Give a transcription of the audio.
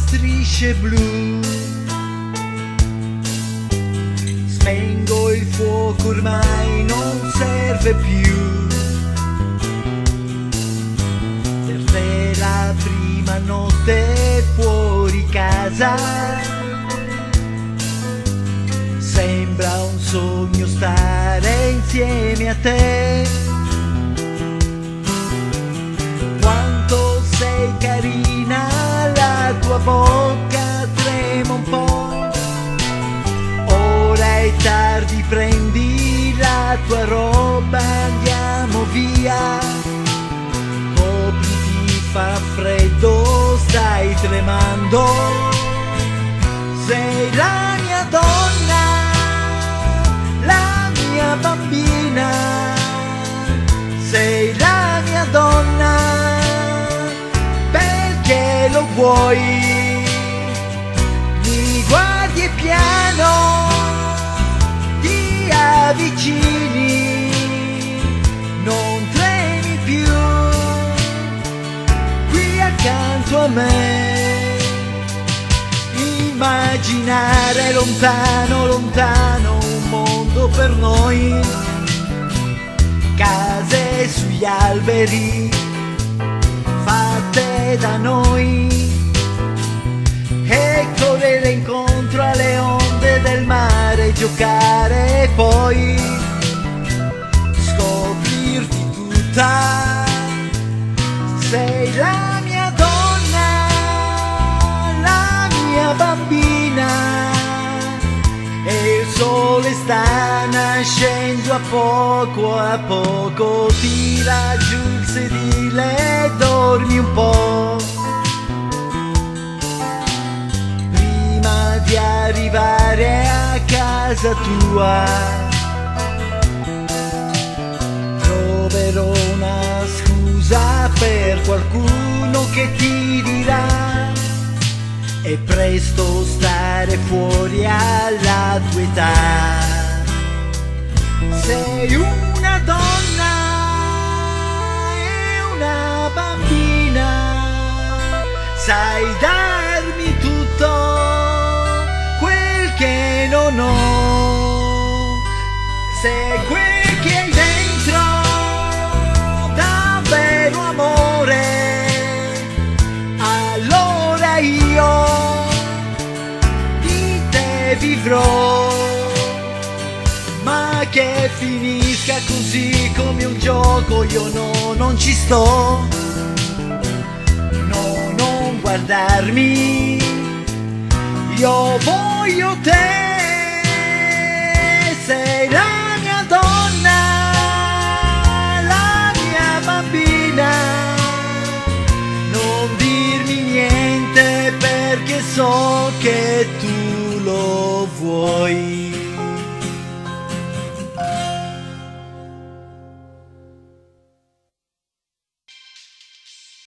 strisce blu. Spengo il fuoco, ormai non serve più. Per te la prima notte fuori casa, sembra un sogno stare insieme a te. Quanto sei carina, la tua bocca trema un po'. Ora è tardi, prendi la tua roba, andiamo via. Copriti, fa freddo, stai tremando. Sei la mia donna, la mia bambina. Sei la mia donna, perché lo vuoi. Mi guardi e piano ti avvicini, non tremi più qui accanto a me. Immaginare lontano, lontano un mondo per noi, case sugli alberi fatte da noi, e correre incontro alle onde del mare, giocare e poi scoprirti tutta. Sei la mia donna, la mia bambina, e il sole sta nascendo a poco, tira giù il sedile e dormi un po'. Prima di arrivare a casa tua troverò una scusa per qualcuno che ti dirà: è presto stare fuori alla tua età. Sei una donna e una bambina, sai darmi tutto quel che non ho. Se quel che hai dentro davvero amore, allora io di te vivrò. Ma che finisca così come un gioco, io no, non ci sto. No, non guardarmi, io voglio te. Sei la mia donna, la mia bambina. Non dirmi niente perché so che tu lo vuoi.